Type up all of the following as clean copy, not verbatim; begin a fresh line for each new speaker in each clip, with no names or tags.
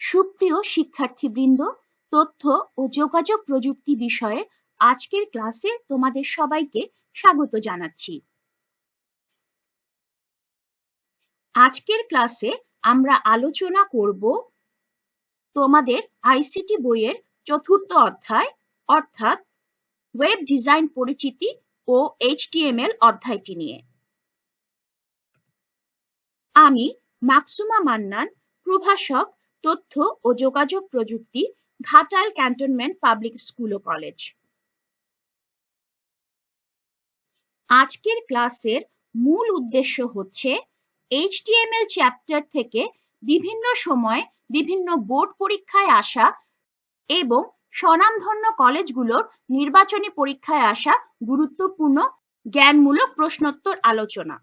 সুপ্রিয় শিক্ষার্থীবৃন্দ, তথ্য ও যোগাযোগ প্রযুক্তি বিষয়ে আজকের ক্লাসে তোমাদের সবাইকে স্বাগত জানাচ্ছি। আজকের ক্লাসে আমরা আলোচনা করব তোমাদের আইসিটি বইয়ের চতুর্থ অধ্যায় অর্থাৎ ওয়েব ডিজাইন পরিচিতি ও HTML অধ্যায়টি নিয়ে। আমি মাকসুমা মান্নান, প্রভাষক, তথ্য ও যোগাযোগ প্রযুক্তি, ঘাটাল ক্যান্টনমেন্ট পাবলিক স্কুল ও কলেজ। আজকের ক্লাসের মূল উদ্দেশ্য হচ্ছে HTML চ্যাপ্টার থেকে বিভিন্ন সময় বিভিন্ন বোর্ড পরীক্ষায় আসা এবং স্বনামধন্য কলেজগুলোর নির্বাচনী পরীক্ষায় আসা গুরুত্বপূর্ণ জ্ঞানমূলক প্রশ্নোত্তর আলোচনা।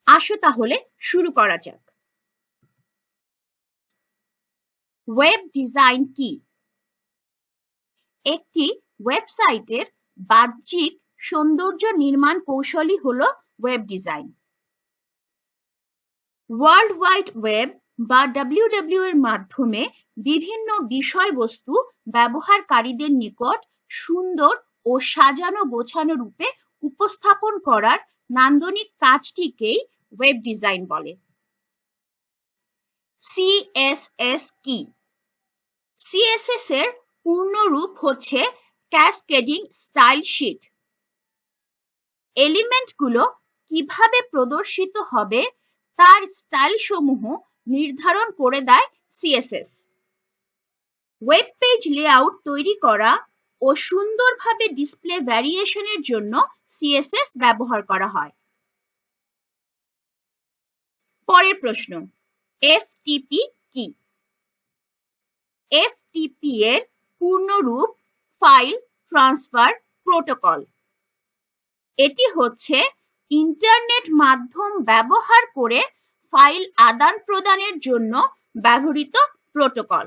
আসো তাহলে শুরু করা যাক। ওয়েব ডিজাইন কি? একটি ওয়েবসাইটের বাহ্যিক সৌন্দর্য নির্মাণ কৌশলই হলো web design. World wide web বা WWW এর মাধ্যমে বিভিন্ন বিষয়বস্তু ব্যবহারকারীদের নিকট সুন্দর ও সাজানো গোছানো রূপে উপস্থাপন করার নান্দনিক কাজটিকেই ওয়েব ডিজাইন বলে। CSS কি? CSS এর পূর্ণ রূপ হচ্ছে ক্যাসকেডিং স্টাইল শীট। এলিমেন্টগুলো কিভাবে প্রদর্শিত হবে তার স্টাইল সমূহ নির্ধারণ করে দেয় CSS। ওয়েব পেজ লেআউট তৈরি করা ও সুন্দরভাবে ডিসপ্লে ভ্যারিয়েশনের জন্য CSS ব্যবহার করা হয়। পরের প্রশ্ন, FTP কি? FTP এর পূর্ণ রূপ ফাইল ট্রান্সফার প্রোটোকল। এটি হচ্ছে ইন্টারনেট মাধ্যম ব্যবহার করে ফাইল আদান প্রদানের জন্য ব্যবহৃত প্রোটোকল।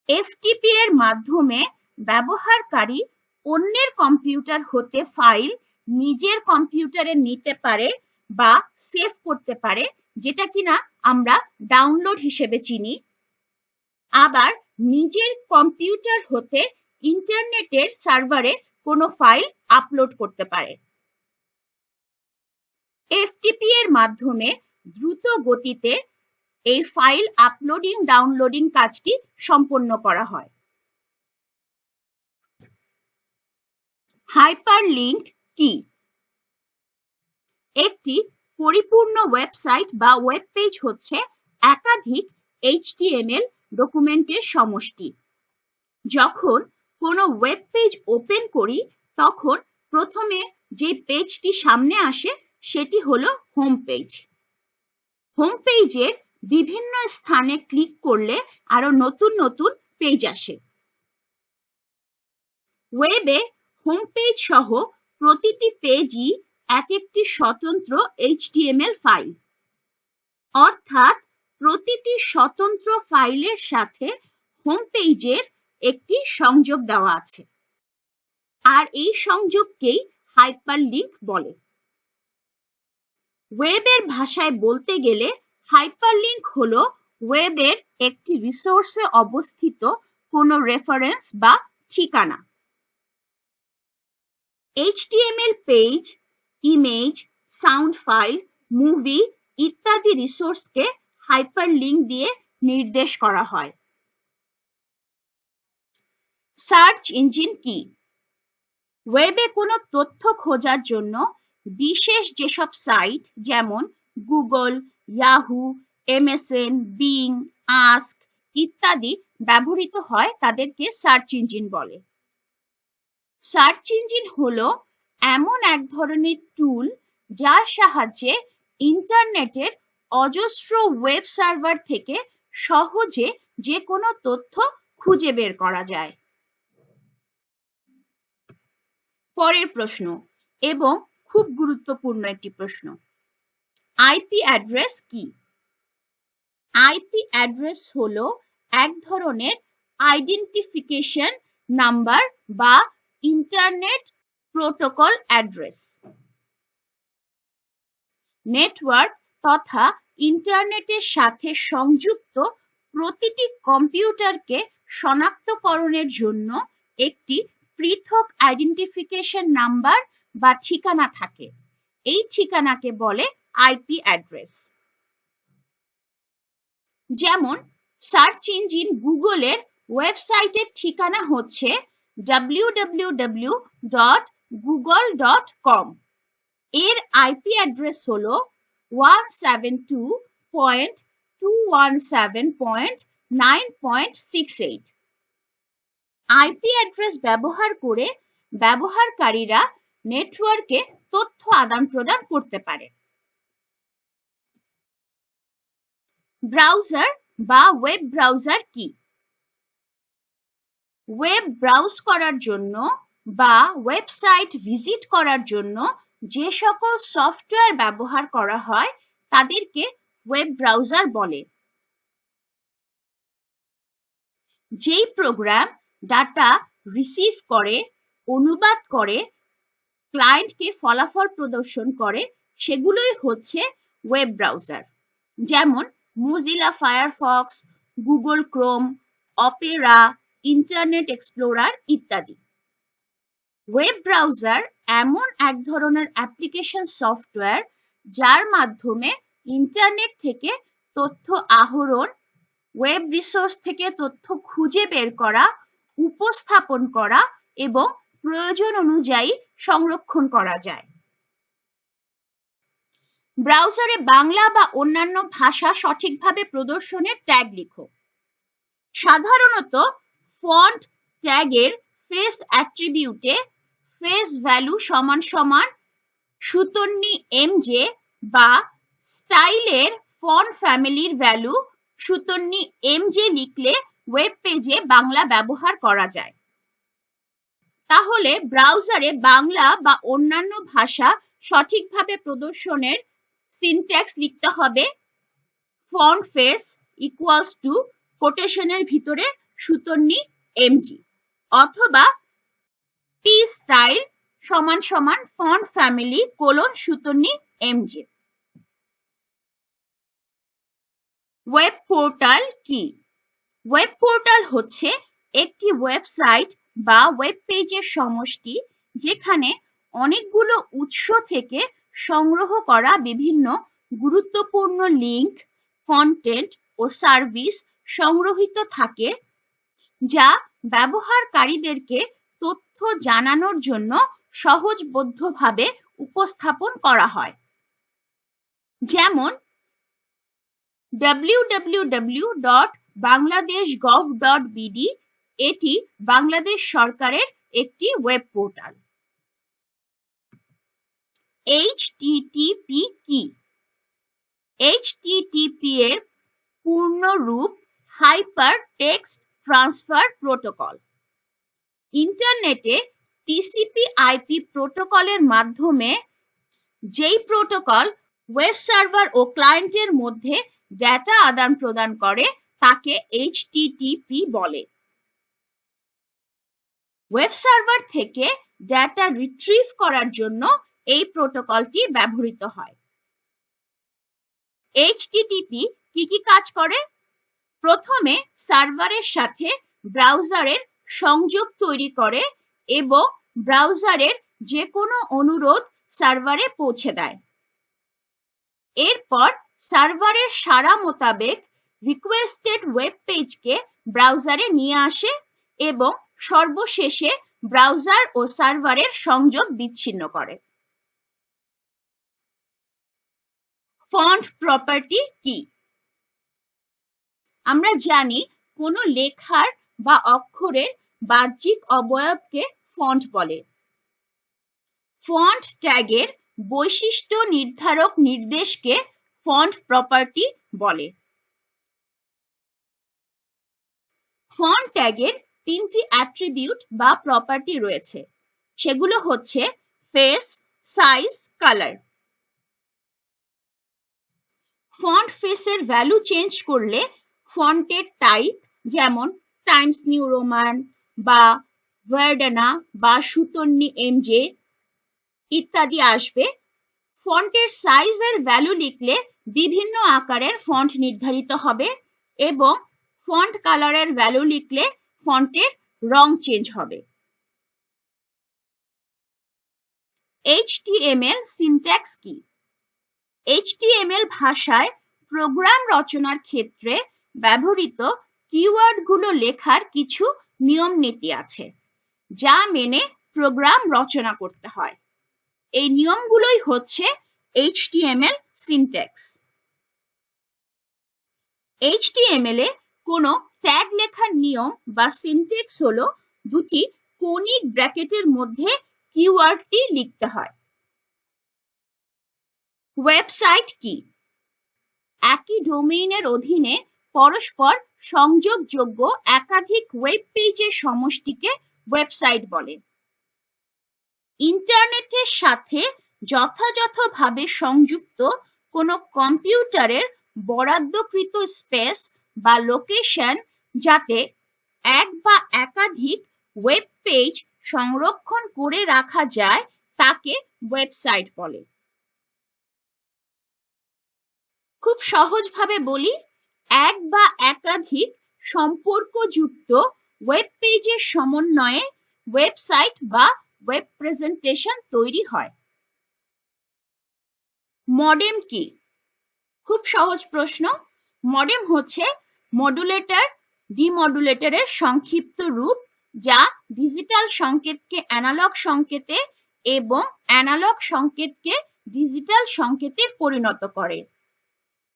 FTP এর মাধ্যমে ব্যবহারকারী অন্যের কম্পিউটার হতে ফাইল নিজের কম্পিউটারে নিতে পারে বা সেভ করতে পারে, যেটা কিনা আমরা ডাউনলোড হিসেবে চিনি। আবার নিজের কম্পিউটার হতে ইন্টারনেটের সার্ভারে কোনো ফাইল আপলোড করতে পারে। FTP এর মাধ্যমে দ্রুত গতিতে এই ফাইল আপলোডিং ডাউনলোডিং কাজটি সম্পন্ন করা হয়। হাইপারলিংক কি? একটি পরিপূর্ণ ওয়েবসাইট বা ওয়েব পেজ হচ্ছে একাধিক HTML ডকুমেন্টের সমষ্টি। যখন কোনো ওয়েব পেজ ওপেন করি তখন প্রথমে যে পেজটি সামনে আসে সেটি হলো হোম পেজ। হোম পেজের বিভিন্ন স্থানে ক্লিক করলে আরো নতুন নতুন পেজ আসে। ওয়েবে হোম পেজ সহ প্রতিটি পেজই এক একটি স্বতন্ত্র HTML ফাইল, অর্থাৎ প্রতিটি স্বতন্ত্র ফাইলের সাথে হোম পেজের একটি সংযোগ দেওয়া আছে, আর এই সংযোগকেই হাইপারলিংক বলে। ওয়েবের ভাষায় বলতে গেলে হাইপারলিংক হলো ওয়েবের একটি রিসোর্সে অবস্থিত কোনো রেফারেন্স বা ঠিকানা। HTML page, image, sound file, movie ইত্যাদি রিসোর্সকে হাইপারলিংক দিয়ে নির্দেশ করা হয়। সার্চ ইঞ্জিন কি? ওয়েবে কোনো তথ্য খোঁজার জন্য বিশেষ যেসব সাইট যেমন Google, Yahoo, MSN, being, ask ইত্যাদি ব্যবহৃত হয় তাদেরকে সার্চ ইঞ্জিন বলে। সার্চ ইঞ্জিন হলো এমন এক ধরনের টুল যার সাহায্যে ইন্টারনেটের অজস্র ওয়েব সার্ভার থেকে সহজে যে কোনো তথ্য খুঁজে বের করা যায়। পরের প্রশ্ন এবং খুব গুরুত্বপূর্ণ একটি প্রশ্ন, আইপি অ্যাড্রেস কি? আইপি অ্যাড্রেস হলো এক ধরনের আইডেন্টিফিকেশন নাম্বার বা ইন্টারনেট প্রোটোকল অ্যাড্রেস। নেটওয়ার্ক তথা ইন্টারনেটের সাথে সংযুক্ত প্রতিটি কম্পিউটারকে শনাক্তকরণের জন্য একটি পৃথক আইডেন্টিফিকেশন নাম্বার বা ঠিকানা থাকে। এই ঠিকানাকে বলে আইপি অ্যাড্রেস। যেমন সার্চ ইঞ্জিন গুগলের ওয়েবসাইটের ঠিকানা হচ্ছে www.google.com। এর আইপি অ্যাড্রেস হলো 172.217.9.68। আইপি অ্যাড্রেস ব্যবহার করে ব্যবহারকারীরা নেটওয়ার্কে তথ্য আদান-প্রদান করতে পারে। ব্রাউজার বা ওয়েব ব্রাউজার কি? ওয়েব ব্রাউজ করার জন্য বা ওয়েবসাইট ভিজিট করার জন্য যে সকল সফটওয়্যার ব্যবহার করা হয় তাদেরকে ওয়েব ব্রাউজার বলে। যেই প্রোগ্রাম ডাটা রিসিভ করে, অনুবাদ করে, ক্লায়েন্টকে ফলাফল প্রদর্শন করে সেগুলোই হচ্ছে ওয়েব ব্রাউজার। যেমন Mozilla Firefox, Google Chrome, Opera, internet explorer ইত্যাদি। ওয়েব ব্রাউজার এমন এক ধরনের অ্যাপ্লিকেশন সফটওয়্যার যার মাধ্যমে ইন্টারনেট থেকে তথ্য আহরণ, ওয়েব রিসোর্স থেকে তথ্য খুঁজে বের করা, উপস্থাপন করা এবং প্রয়োজন অনুযায়ী সংরক্ষণ করা যায়। ব্রাউজারে বাংলা বা অন্যান্য ভাষা সঠিকভাবে প্রদর্শনের ট্যাগ লিখো। সাধারণত ফন্ট ট্যাগের ফেস অ্যাট্রিবিউটে ফেস ভ্যালু = mj বা স্টাইলের ফন্ট ফ্যামিলির ভ্যালু *mj লিখলে ওয়েব পেজে বাংলা ব্যবহার করা যায়। তাহলে ব্রাউজারে বাংলা বা অন্যান্য ভাষা সঠিকভাবে প্রদর্শনের সিনট্যাক্স লিখতে হবে ফন্ট ফেস ইকুয়ালস টু কোটেশনের ভিতরে *mg অথবা P style = font family : *mj। Web portal কি? ওয়েব পোর্টাল হচ্ছে একটি ওয়েবসাইট বা ওয়েব পেজের সমষ্টি যেখানে অনেকগুলো উৎস থেকে সংগ্রহ করা বিভিন্ন গুরুত্বপূর্ণ লিঙ্ক, কন্টেন্ট ও সার্ভিস সংগ্রহীত থাকে যা ব্যবহারকারীদেরকে তথ্য জানানোর জন্য সহজবোধ্যভাবে উপস্থাপন করা হয়। যেমন www.bangladesh.gov.bd এটি বাংলাদেশ সরকারের একটি ওয়েব পোর্টাল। HTTP কি? HTTP এর পূর্ণ রূপ হাইপার টেক্সট ট্রান্সফার প্রোটোকল। ইন্টারনেটে TCP/IP প্রোটোকলের মাধ্যমে যেই প্রোটোকল ওয়েব সার্ভার ও ক্লায়েন্টের মধ্যে ডেটা আদান-প্রদান করে তাকে HTTP বলে। ওয়েব সার্ভার থেকে ডেটা রিট্রিভ করার জন্য এই প্রোটোকলটি ব্যবহৃত হয়। HTTP কি কি কাজ করে? প্রথমে সার্ভারের সাথে ব্রাউজারের সংযোগ তৈরি করে এবং ব্রাউজারের যে কোনো অনুরোধ সার্ভারে পৌঁছে দেয়। এরপর সার্ভারের সাড়া মোতাবেক রিকোয়েস্টেড ওয়েব পেজকে ব্রাউজারে নিয়ে আসে এবং সর্বশেষে ব্রাউজার ও সার্ভারের সংযোগ বিচ্ছিন্ন করে। ফন্ট প্রপার্টি কি? আমরা জানি কোনো লেখার বা অক্ষরের বাহ্যিক অবয়বকে ফন্ট বলে। ফন্ট ট্যাগের বৈশিষ্ট্য নির্ধারক নির্দেশকে ফন্ট প্রপার্টি বলে। ফন্ট ট্যাগের 3টি অ্যাট্রিবিউট বা প্রপার্টি রয়েছে, সেগুলো হচ্ছে ফেস, সাইজ, কালার। ফন্ট ফেসের ভ্যালু চেঞ্জ করলে ফন্টের টাইপ যেমন টাইমস নিউ রোমান বা ভার্ডানা বা *mj ইত্যাদি আসবে। ফন্টের সাইজের ভ্যালু লিখলে বিভিন্ন আকারের ফন্ট নির্ধারিত হবে এবং ফন্ট কালারের ভ্যালু লিখলে ফন্টের রং চেঞ্জ হবে। HTML সিনট্যাক্স কি? HTML ভাষায় প্রোগ্রাম রচনার ক্ষেত্রে ব্যবহৃত কিওয়ার্ডগুলো লেখার কিছু নিয়ম নীতি আছে যা মেনে প্রোগ্রাম রচনা করতে হয়। এই নিয়মগুলোই হচ্ছে HTML সিনট্যাক্স। HTML এ কোনো ট্যাগ লেখার নিয়ম বা সিনট্যাক্স হলো দুটি কৌণিক ব্র্যাকেটের মধ্যে কিওয়ার্ডটি লিখতে হয়। ওয়েবসাইট কি? একই ডোমেইনের অধীনে পরস্পর সংযোগযোগ্য একাধিক ওয়েব পেজের সমষ্টিকে ওয়েবসাইট বলে। ইন্টারনেটের সাথে যথাযথভাবে সংযুক্ত কোনো কম্পিউটারের বরাদ্দকৃত স্পেস বা লোকেশন যাতে এক বা একাধিক ওয়েব পেজ সংরক্ষণ করে রাখা যায় তাকে ওয়েবসাইট বলে। খুব সহজভাবে বলি, এক বা একাধিক সম্পর্কযুক্ত ওয়েব পেজের সমন্বয়ে ওয়েবসাইট বা ওয়েব প্রেজেন্টেশন তৈরি হয়। মডেম কি? খুব সহজ প্রশ্ন। মডেম হচ্ছে মডুলেটর ডিমডুলেটরের সংক্ষিপ্ত রূপ যা ডিজিটাল সংকেতকে অ্যানালগ সংকেতে এবং অ্যানালগ সংকেতকে ডিজিটাল সংকেতে পরিণত করে।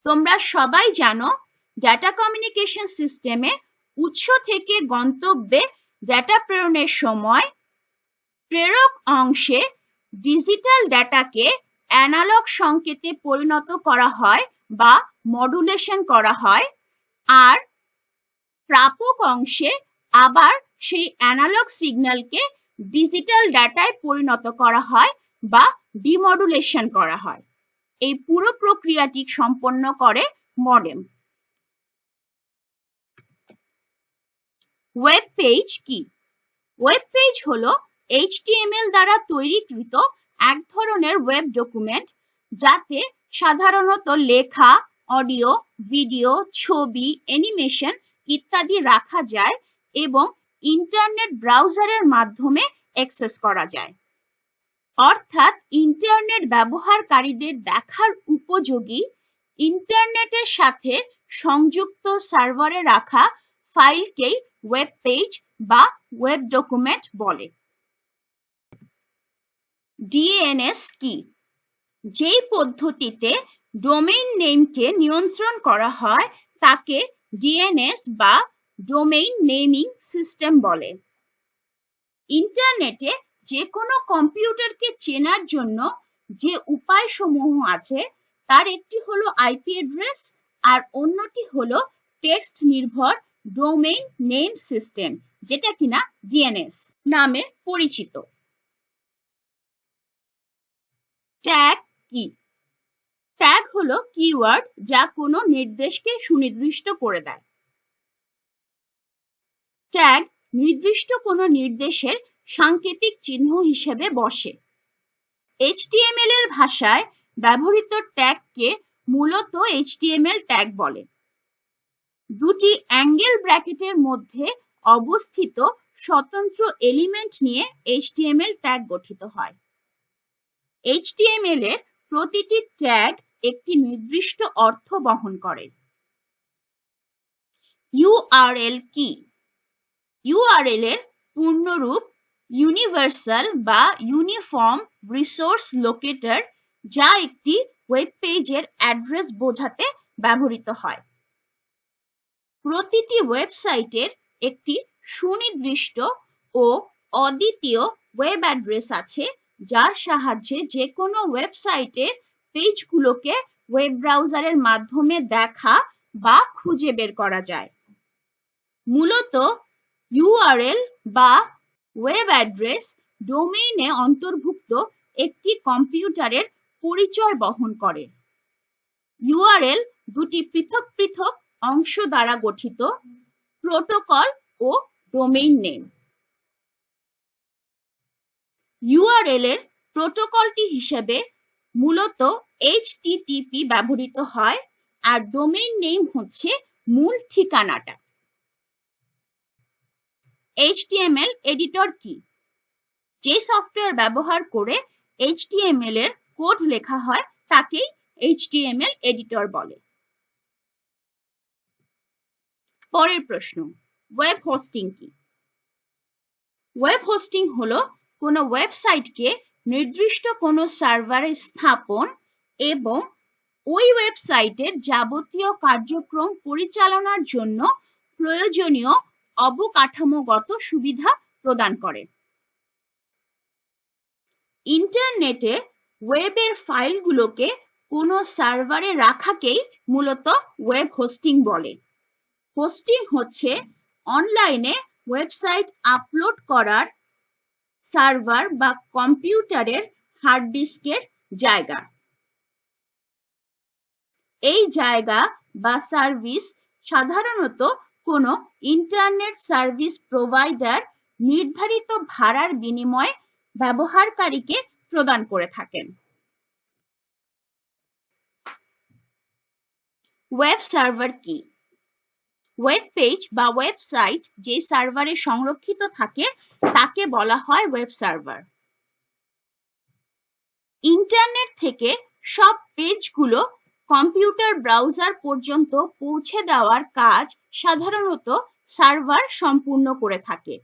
তোমরা সবাই জানো ডেটা কমিউনিকেশন সিস্টেমে উৎস থেকে গন্তব্যে ডেটা প্রেরণের সময় প্রেরক অংশে ডিজিটাল ডেটাকে অ্যানালগ সংকেতে পরিণত করা হয় বা মডুলেশন করা হয়, আর প্রাপক অংশে আবার সেই অ্যানালগ সিগন্যালকে ডিজিটাল ডেটায় পরিণত করা হয় বা ডিমডুলেশন করা হয়। এই পুরো প্রক্রিয়াটি সম্পন্ন করে মডেম। ওয়েব পেজ কি? ওয়েব পেজ হলো HTML দ্বারা তৈরিকৃত এক ধরনের ওয়েব ডকুমেন্ট যাতে সাধারণত লেখা, অডিও, ভিডিও, ছবি, অ্যানিমেশন ইত্যাদি রাখা যায় এবং ইন্টারনেট ব্রাউজারের মাধ্যমে অ্যাক্সেস করা যায়। অর্থাৎ ইন্টারনেট ব্যবহারকারীদের দেখার উপযোগী ইন্টারনেটের সাথে সংযুক্ত সার্ভারে রাখা ফাইলকেই ওয়েব পেজ বা ওয়েব ডকুমেন্ট বলে। DNS কি? যেই পদ্ধতিতে ডোমেইন নেমকে নিয়ন্ত্রণ করা হয় তাকে DNS বা ডোমেইন নেমিং সিস্টেম বলে। ইন্টারনেটে যে কোনো কম্পিউটারকে চেনার জন্য যে উপায়সমূহ আছে তার একটি হলো আইপি অ্যাড্রেস আর অন্যটি হলো টেক্সট নির্ভর ডোমেইন নেম সিস্টেম, যেটা কিনা DNS নামে পরিচিত। ট্যাগ কি? ট্যাগ হলো কিওয়ার্ড যা কোনো নির্দেশকে সুনির্দিষ্ট করে দেয়। ট্যাগ নির্দিষ্ট কোনো নির্দেশের সাংকেতিক চিহ্ন হিসেবে বসে। HTML এর ভাষায় ব্যবহৃত ট্যাগকে মূলত HTML ট্যাগ বলে। দুটি অ্যাঙ্গেল ব্র্যাকেটের মধ্যে অবস্থিত স্বতন্ত্র এলিমেন্ট নিয়ে HTML ট্যাগ গঠিত হয়। HTML এর প্রতিটি ট্যাগ একটি নির্দিষ্ট অর্থ বহন করে। URL কি? URL এর পূর্ণরূপ ইউনিভার্সাল বা ইউনিফর্ম রিসোর্স লোকেটর, যা একটি ওয়েব পেজের অ্যাড্রেস বোঝাতে ব্যবহৃত হয়। প্রতিটি ওয়েবসাইটের একটি সুনির্দিষ্ট ও অদ্বিতীয় ওয়েব অ্যাড্রেস আছে যার সাহায্যে যে কোনো ওয়েবসাইটের পেজগুলোকে ওয়েব ব্রাউজারের মাধ্যমে দেখা বা খুঁজে বের করা যায়। মূলত URL বা ওয়েব অ্যাড্রেস ডোমেইনে অন্তর্ভুক্ত একটি কম্পিউটারের পরিচয় বহন করে। URL দুটি পৃথক পৃথক অংশ দ্বারা গঠিত, প্রোটোকল ও ডোমেইন নেম। URL এর প্রোটোকলটি হিসেবে মূলত HTTP ব্যবহৃত হয় আর ডোমেইন নেম হচ্ছে মূল ঠিকানাটা। HTML এডিটর কি? যে সফটওয়্যার ব্যবহার করে HTML এর কোড লেখা হয় তাকেই HTML এডিটর বলে। পরের প্রশ্ন, ওয়েব হোস্টিং কি? ওয়েব হোস্টিং হলো কোনো ওয়েবসাইটকে নির্দিষ্ট কোনো সার্ভারে স্থাপন এবং ওই ওয়েবসাইটের যাবতীয় কার্যক্রম পরিচালনার জন্য প্রয়োজনীয় অবকাঠামোগত সুবিধা প্রদান করে। ইন্টারনেটে ওয়েবের ফাইলগুলোকে কোনো সার্ভারে রাখাকেই মূলত ওয়েব হোস্টিং বলে। হোস্টিং হচ্ছে অনলাইনে ওয়েবসাইট আপলোড করার সার্ভার বা কম্পিউটারের হার্ড ডিস্কের জায়গা। এই জায়গা বা সার্ভিস সাধারণত কোনো ইন্টারনেট সার্ভিস প্রোভাইডার নির্ধারিত ভাড়ার বিনিময়ে ব্যবহারকারীকে প্রদান করে থাকেন। ওয়েব সার্ভার কি? ওয়েব পেজ বা ওয়েবসাইট যে সার্ভারে সংরক্ষিত থাকে তাকে বলা হয় ওয়েব সার্ভার। ইন্টারনেট থেকে সব পেজগুলো কম্পিউটার ব্রাউজার পর্যন্ত পৌঁছে দেওয়ার কাজ সাধারণত সার্ভার সম্পূর্ণ করে থাকে।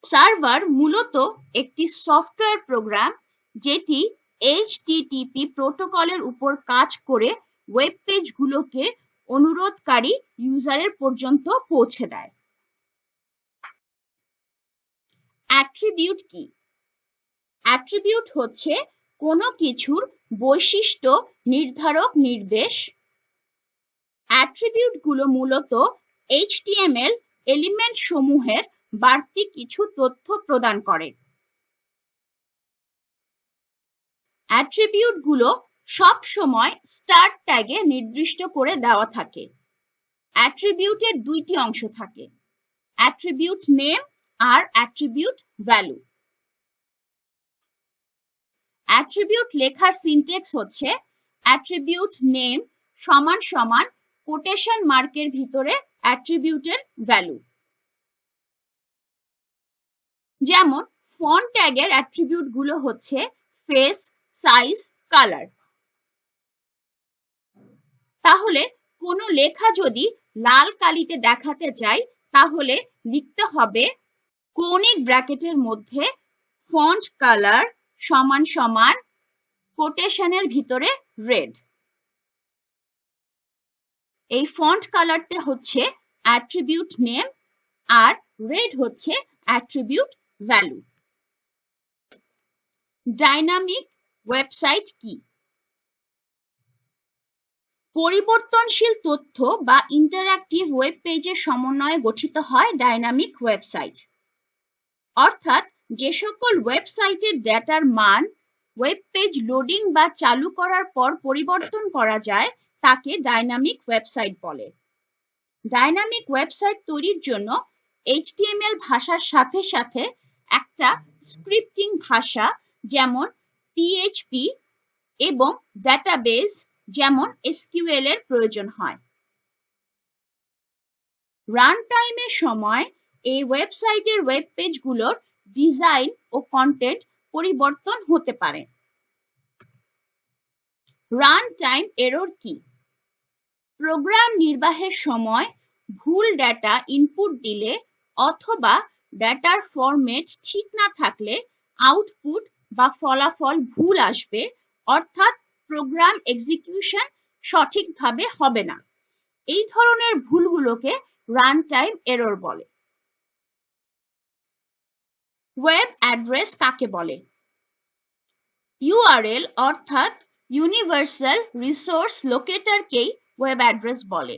সার্ভার মূলত একটি সফটওয়্যার প্রোগ্রাম যেটি HTTP প্রোটোকলের উপর কাজ করে ওয়েব পেজগুলোকে অনুরোধকারী ইউজারের পর্যন্ত পৌঁছে দেয়। অ্যাট্রিবিউট কি? অ্যাট্রিবিউট হচ্ছে কোনো কিছুর বৈশিষ্ট্য নির্ধারক নির্দেশ। অ্যাট্রিবিউটগুলো মূলত HTML এলিমেন্ট সমূহের বাড়তি কিছু তথ্য প্রদান করে। অ্যাট্রিবিউটগুলো সব সময় স্টার্ট ট্যাগে নির্দিষ্ট করে দেওয়া থাকে। অ্যাট্রিবিউটের দুইটি অংশ থাকে, অ্যাট্রিবিউট নেম আর অ্যাট্রিবিউট ভ্যালু। অ্যাট্রিবিউট লেখার সিনট্যাক্স হচ্ছে অ্যাট্রিবিউট নেম সমান সমান কোটেশন মার্কের ভিতরে অ্যাট্রিবিউটের ভ্যালু। যেমন ফন্ট ট্যাগের অ্যাট্রিবিউট গুলো হচ্ছে ফেস, সাইজ, কালার। তাহলে কোনো লেখা যদি লাল কালিতে দেখাতে চাই তাহলে লিখতে হবে কৌণিক ব্র্যাকেটের মধ্যে ফন্ট কালার সমান সমান কোটেশনের ভিতরে রেড। এই ফন্ট কালারটা হচ্ছে অ্যাট্রিবিউট নেম আর রেড হচ্ছে অ্যাট্রিবিউট ভ্যালু। ডাইনামিক ওয়েবসাইট কি? পরিবর্তনশীল তথ্য বা ইন্টারঅ্যাক্টিভ ওয়েব পেজের সমন্বয়ে গঠিত হয় ডাইনামিক ওয়েবসাইট। অর্থাৎ যে সকল ওয়েবসাইটের ডেটার মান ওয়েব পেজ লোডিং বা চালু করার পর পরিবর্তন করা যায় তাকে ডাইনামিক ওয়েবসাইট বলে। ডাইনামিক ওয়েবসাইট তৈরির জন্য HTML ভাষার সাথে সাথে একটা স্ক্রিপ্টিং ভাষা যেমন PHP এবং ডাটাবেজ যেমন SQL এর প্রয়োজন হয়। রান টাইমের সময় এই ওয়েবসাইটের ওয়েব পেজগুলোর ডিজাইন ও কন্টেন্ট পরিবর্তন হতে পারে। রান টাইম এরর কি? প্রোগ্রাম নির্বাহের সময় ভুল ডেটা ইনপুট দিলে অথবা ডেটার ফরম্যাট ঠিক না থাকলে আউটপুট বা ফলাফল ভুল আসবে, অর্থাৎ প্রোগ্রাম এক্সিকিউশন সঠিকভাবে হবে না। এই ধরনের ভুলগুলোকে রান টাইম এরর বলে। ওয়েব অ্যাড্রেস কাকে বলে? URL অর্থাৎ ইউনিভার্সাল রিসোর্স লোকেটরকেই ওয়েব অ্যাড্রেস বলে।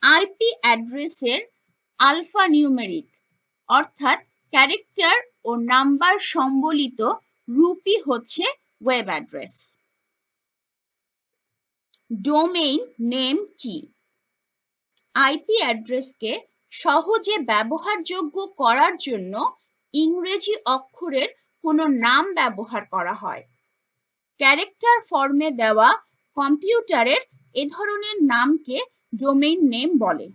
IP অ্যাড্রেসের আলফানিউমেরিক অর্থাৎ ক্যারেক্টার ও নাম্বার সম্বলিত রূপই হচ্ছে ওয়েব অ্যাড্রেস। ডোমেইন নেম কি? IP অ্যাড্রেসকে সহজে ব্যবহারযোগ্য করার জন্য ইংরেজি অক্ষরের কোনো নাম ব্যবহার করা হয়। ক্যারেক্টার ফর্মে দেওয়া কম্পিউটারের এ ধরনের নামকে ডোমেইন নেম বলে।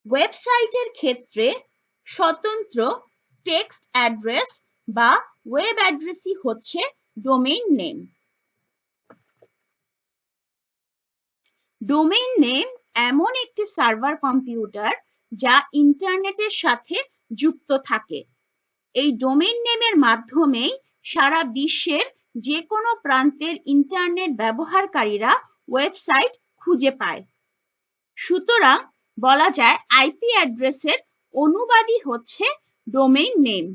ওয়েবসাইটের ক্ষেত্রে স্বতন্ত্র টেক্সট অ্যাড্রেস বা ওয়েব অ্যাড্রেসই হচ্ছে ডোমেইন নেম। ডোমেইন নেম এমন একটি সার্ভার কম্পিউটার যা ইন্টারনেটের সাথে যুক্ত থাকে। এই ডোমেইন নেমের মাধ্যমেই সারা বিশ্বের যে কোনো প্রান্তের ইন্টারনেট ব্যবহারকারীরা ওয়েবসাইট খুঁজে পায়। সুতরাং বলা যায় আইপি অ্যাড্রেসের অনুবাদই হচ্ছে ডোমেইন নেম।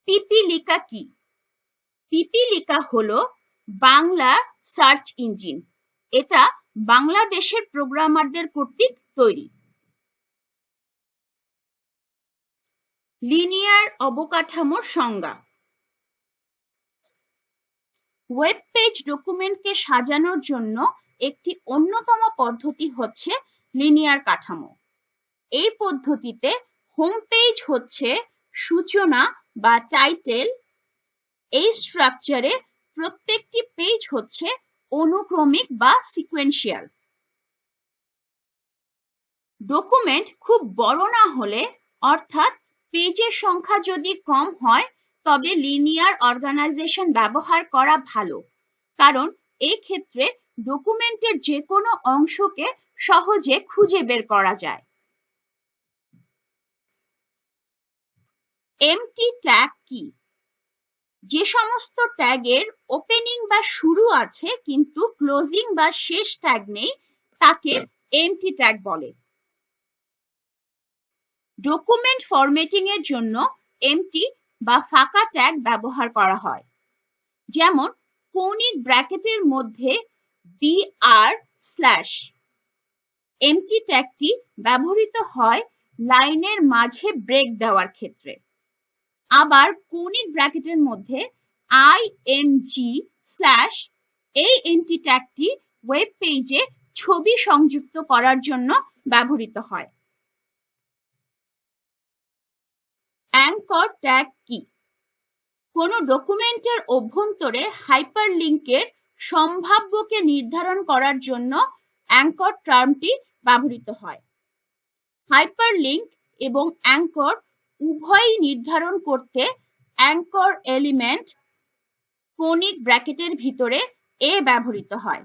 পিপিলিকা কি? পিপিলিকা হলো বাংলা সার্চ ইঞ্জিন। এটা বাংলাদেশের প্রোগ্রামারদের কর্তৃক তৈরি। লিনিয়ার অবকাঠামোর সংজ্ঞা। ওয়েব পেজ ডকুমেন্টকে সাজানোর জন্য একটি অন্যতম পদ্ধতি হচ্ছে লিনিয়ার কাঠামো। এই পদ্ধতিতে হোম পেজ হচ্ছে সূচনা বা টাইটেল। এই স্ট্রাকচারে প্রত্যেকটি পেজ হচ্ছে অনুক্রমিক বা সিকোয়েন্সিয়াল। ডকুমেন্ট খুব বড় না হলে, অর্থাৎ পেজের সংখ্যা যদি কম হয়, তবে লিনিয়ার অর্গানাইজেশন ব্যবহার করা ভালো, কারণ এই ক্ষেত্রে ডকুমেন্টের যে কোনো অংশকে সহজে খুঁজে বের করা যায়। এমটি ট্যাগ কি? যে সমস্ত ট্যাগের ওপেনিং বা শুরু আছে কিন্তু ক্লোজিং বা শেষ ট্যাগ নেই, তাকে এমটি ট্যাগ বলে। ডকুমেন্ট ফরম্যাটিং এর জন্য এমটি বা ফাঁকা ট্যাগ ব্যবহার করা হয়, যেমন কৌণিক ব্র্যাকেটের মধ্যে br/। এমটি ট্যাগটি ব্যবহৃত হয় লাইনের মাঝে ব্রেক দেওয়ার ক্ষেত্রে। আবার কৌণিক ব্র্যাকেটের মধ্যে img/। এই এমটি ট্যাগটি ওয়েব পেজে ছবি সংযুক্ত করার জন্য ব্যবহৃত হয়। অ্যাঙ্কর ট্যাগ কি? কোনো ডকুমেন্টের অভ্যন্তরে হাইপারলিংকের সম্ভাব্যকে নির্ধারণ করার জন্য অ্যাঙ্কর টার্মটি ব্যবহৃত হয়। হাইপারলিংক এবং অ্যাঙ্কর উভয়ই নির্ধারণ করতে অ্যাঙ্কর এলিমেন্ট কৌণিক ব্র্যাকেটের ভিতরে এ ব্যবহৃত হয়।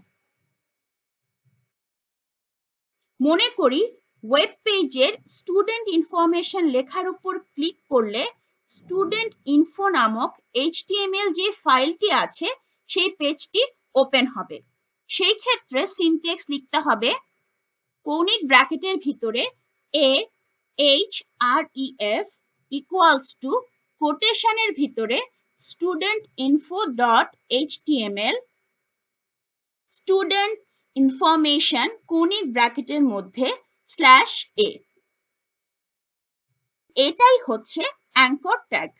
মনে করি ওয়েব পেজের স্টুডেন্ট ইনফরমেশন লেখার উপর ক্লিক করলে স্টুডেন্ট ইনফো নামক HTML যে ফাইলটি আছে সেই পেজটি ওপেন হবে। সেই ক্ষেত্রে সিনট্যাক্স লিখতে হবে কৌণিক ব্র্যাকেটের ভিতরে ahref ইকুয়ালস টু কোটেশনের ভিতরে studentinfo.html স্টুডেন্টস ইনফরমেশন কৌণিক ব্র্যাকেটের মধ্যে /a। এটাই হচ্ছে অ্যাঙ্কর ট্যাগ।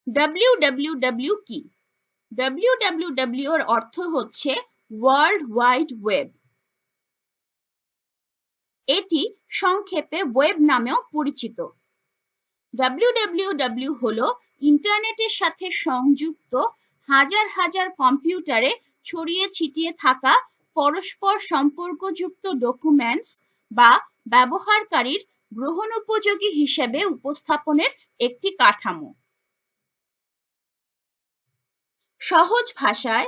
www কি? www এর অর্থ হচ্ছে ওয়ার্ল্ড ওয়াইড ওয়েব। এটি সংক্ষেপে ওয়েব নামেও পরিচিত। www হলো ইন্টারনেটের সাথে সংযুক্ত হাজার হাজার কম্পিউটারে ছড়িয়ে ছিটিয়ে থাকা পরস্পর সম্পর্কযুক্ত ডকুমেন্টস বা ব্যবহারকারীর গ্রহণোপযোগী হিসেবে উপস্থাপনের একটি কাঠামো। সহজ ভাষায়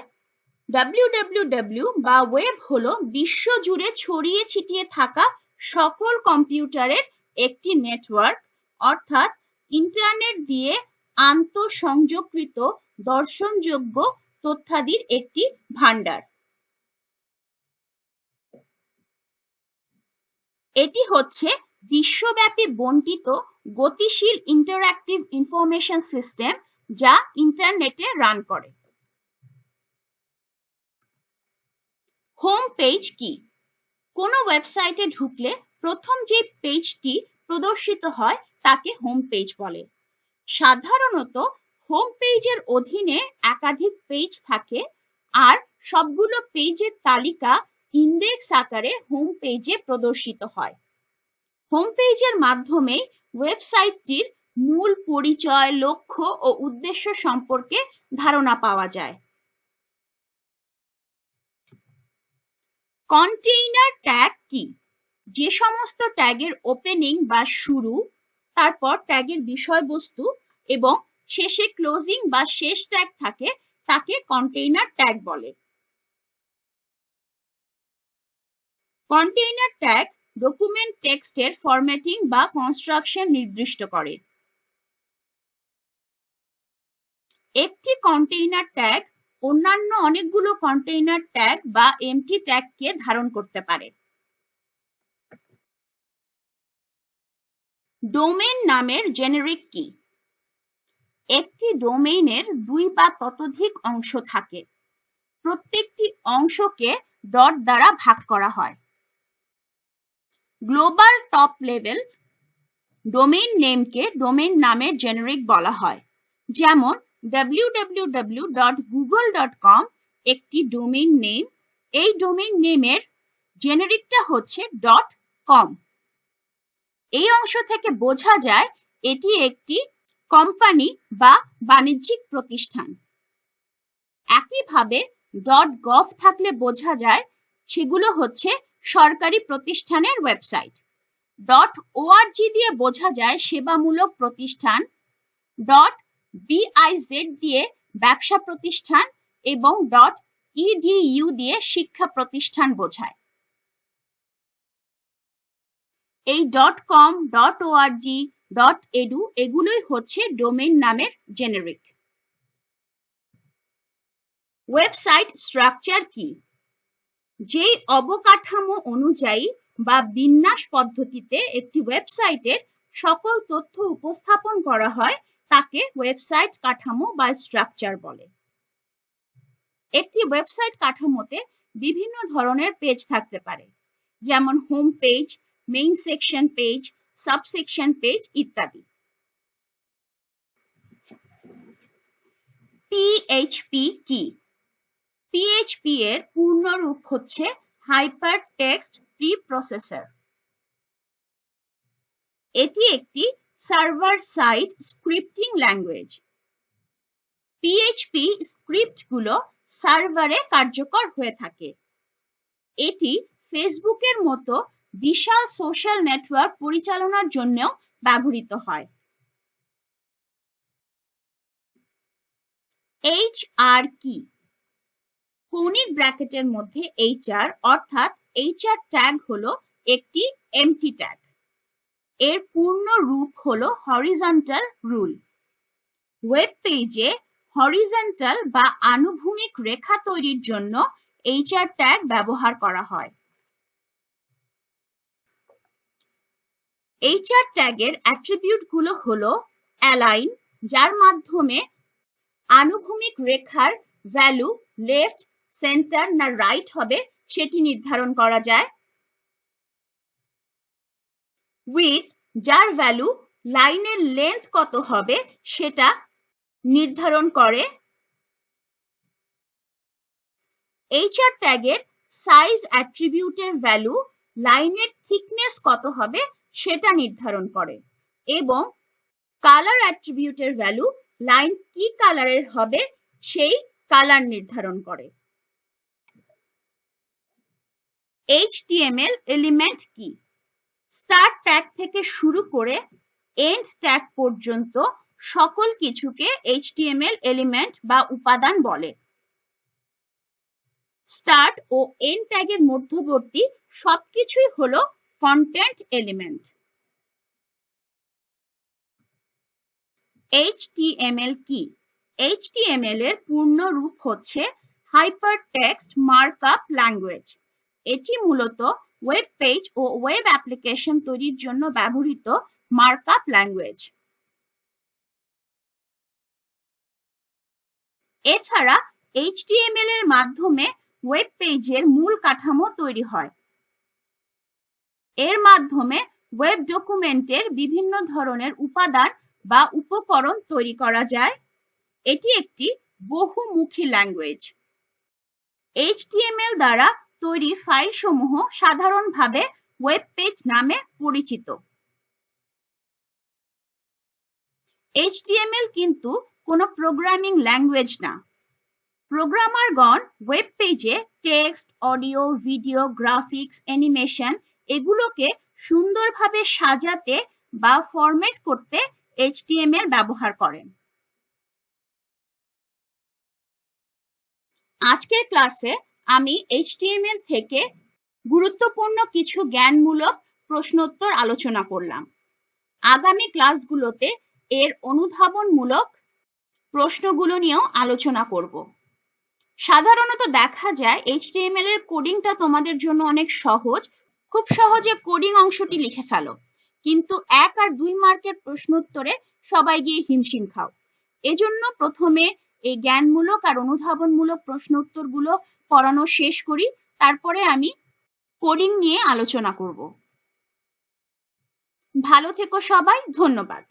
www বা ওয়েব হলো বিশ্বজুড়ে ছড়িয়ে ছিটিয়ে থাকা সকল কম্পিউটারের একটি নেটওয়ার্ক, অর্থাৎ ইন্টারনেট দিয়ে আন্তঃসংযোগকৃত দর্শনযোগ্য তথ্যাদির একটি ভান্ডার। এটি হচ্ছে বিশ্বব্যাপী বণ্টিত গতিশীল ইন্টারঅ্যাক্টিভ ইনফরমেশন সিস্টেম যা ইন্টারনেটে রান করে। হোম পেজ কি? কোনো ওয়েবসাইটে ঢুকলে প্রথম যে পেজটি প্রদর্শিত হয় তাকে হোম পেজ বলে। সাধারণত হোম পেজের অধীনে একাধিক পেজ থাকে, আর সবগুলো পেজের তালিকা ইন্ডেক্স আকারে হোম পেজে প্রদর্শিত হয়। হোম পেজের মাধ্যমে ওয়েবসাইটটির মূল পরিচয়, লক্ষ্য ও উদ্দেশ্য সম্পর্কে ধারণা পাওয়া যায়। কন্টেইনার ট্যাগ কি? যে সমস্ত ট্যাগের ওপেনিং বা শুরু, তারপর ট্যাগের বিষয়বস্তু এবং শেষে ক্লোজিং বা শেষ ট্যাগ থাকে তাকে কন্টেইনার ট্যাগ বলে। কন্টেইনার ট্যাগ ডকুমেন্ট টেক্সটের ফরম্যাটিং বা কনস্ট্রাকশন নির্দিষ্ট করে। একটি কন্টেইনার ট্যাগ অন্যান্য অনেকগুলো কন্টেইনার ট্যাগ বা এমটি ট্যাগকে ধারণ করতে পারে। ডোমেইন নামের জেনেরিক কি? একটি ডোমেইনের 2 বা ততোধিক অংশ থাকে। প্রত্যেকটি অংশকে ডট দ্বারা ভাগ করা হয়। গ্লোবাল টপ লেভেল ডোমেইন নেমকে ডোমেইন নামের জেনেরিক বলা হয়। যেমন www.google.com একটি ডোমেইন নেম। এই ডোমেইন নেমের জেনেরিকটা হচ্ছে .com। এই অংশ থেকে বোঝা যায় এটি একটি কোম্পানি বা বাণিজ্যিক প্রতিষ্ঠান। একইভাবে .gov থাকলে বোঝা যায় সেগুলো হচ্ছে সরকারি প্রতিষ্ঠানের ওয়েবসাইট। .org দিয়ে বোঝা যায় সেবামূলক প্রতিষ্ঠান। .biz দিয়ে ব্যবসা প্রতিষ্ঠান এবং .edu দিয়ে শিক্ষা প্রতিষ্ঠান বোঝায়। এই .com, .org, .edu এগুলোই হচ্ছে ডোমেইন নামের জেনেরিক। ওয়েবসাইট স্ট্রাকচার কি? যেই অবকাঠামো অনুযায়ী বা বিন্যাস পদ্ধতিতে একটি ওয়েবসাইটের সকল তথ্য উপস্থাপন করা হয় তাকে ওয়েবসাইট কাঠামো বা স্ট্রাকচার বলে। একটি ওয়েবসাইট কাঠামোতে বিভিন্ন ধরনের পেজ থাকতে পারে, যেমন home page, main section page, subsection page ইত্যাদি। পিএইচপি কি? পিএইচপি এর পূর্ণ রূপ হচ্ছে হাইপার টেক্সট প্রিপ্রসেসর। এটি একটি server side scripting language. PHP স্ক্রিপ্টগুলো সার্ভারে কার্যকর হয়ে থাকে। এটি ফেসবুকের মতো বিশাল সোশ্যাল নেটওয়ার্ক পরিচালনার জন্য ব্যবহৃত হয়। HR কি? কৌণিক ব্র্যাকেটের মধ্যে HR অর্থাৎ HR ট্যাগ হলো একটি এমটি ট্যাগ। এর পূর্ণ রূপ হলো হরিজন্টাল রুল। ওয়েব পেজে হরিজন্টাল বা আনুভূমিক রেখা তৈরির জন্য HR ট্যাগ ব্যবহার করা হয়। HR ট্যাগের অ্যাট্রিবিউটগুলো হলো অ্যালাইন, যার মাধ্যমে আনুভূমিক রেখার ভ্যালু লেফট, সেন্টার না রাইট হবে সেটি নির্ধারণ করা যায়। উইথ, যার ভ্যালু লাইনের লেন্থ কত হবে সেটা নির্ধারণ করে। HR ট্যাগের সাইজ অ্যাট্রিবিউটের ভ্যালু লাইনের থিকনেস কত হবে সেটা নির্ধারণ করে এবং কালার অ্যাট্রিবিউটের ভ্যালু লাইন কি কালারের হবে সেই কালার নির্ধারণ করে। HTML এলিমেন্ট কি? স্টার্ট ট্যাগ থেকে শুরু করে এন্ড ট্যাগ পর্যন্ত সকল কিছুকে HTML এলিমেন্ট বা উপাদান বলে। স্টার্ট ও এন্ড ট্যাগের মধ্যবর্তী সবকিছুই হলো কন্টেন্ট এলিমেন্ট। HTML কি? HTML এর পূর্ণ রূপ হচ্ছে হাইপারটেক্সট মার্কআপ ল্যাঙ্গুয়েজ। এটি মূলত ওয়েব পেজ ও ওয়েব অ্যাপ্লিকেশন তৈরির জন্য ব্যবহৃত মার্কআপ ল্যাঙ্গুয়েজ। এছাড়া HTML এর মাধ্যমে ওয়েব পেজের মূল কাঠামো তৈরি হয়। এর মাধ্যমে ওয়েব ডকুমেন্টের বিভিন্ন ধরনের উপাদান বা উপকরণ তৈরি করা যায়। এটি একটি বহুমুখী ল্যাঙ্গুয়েজ। HTML দ্বারা তৈরি ফাইলসমূহ সাধারণভাবে ওয়েব পেজ নামে পরিচিত। HTML কিন্তু কোনো প্রোগ্রামিং ল্যাঙ্গুয়েজ না। প্রোগ্রামারগণ ওয়েব পেজে text, audio, video, graphics, animation এগুলোকে সুন্দরভাবে সাজাতে বা ফরম্যাট করতে HTML ব্যবহার করেন। আজকের ক্লাসে আমি HTML থেকে গুরুত্বপূর্ণ কিছু জ্ঞানমূলক প্রশ্নোত্তর আলোচনা করলাম। আগামী ক্লাসগুলোতে এর অনুধাবনমূলক প্রশ্নগুলো নিয়েও আলোচনা করব। সাধারণত দেখা যায় HTML এর কোডিংটা তোমাদের জন্য অনেক সহজ, খুব সহজে কোডিং অংশটি লিখে ফেলো, কিন্তু 1 আর 2 মার্কের প্রশ্নোত্তরে সবাই গিয়ে হিমশিম খাও। এজন্য প্রথমে এই জ্ঞানমূলক আর অনুধাবনমূলক প্রশ্নোত্তরগুলো পড়ানো শেষ করি, তারপরে আমি কোডিং নিয়ে আলোচনা করব। ভালো থেকো সবাই, ধন্যবাদ।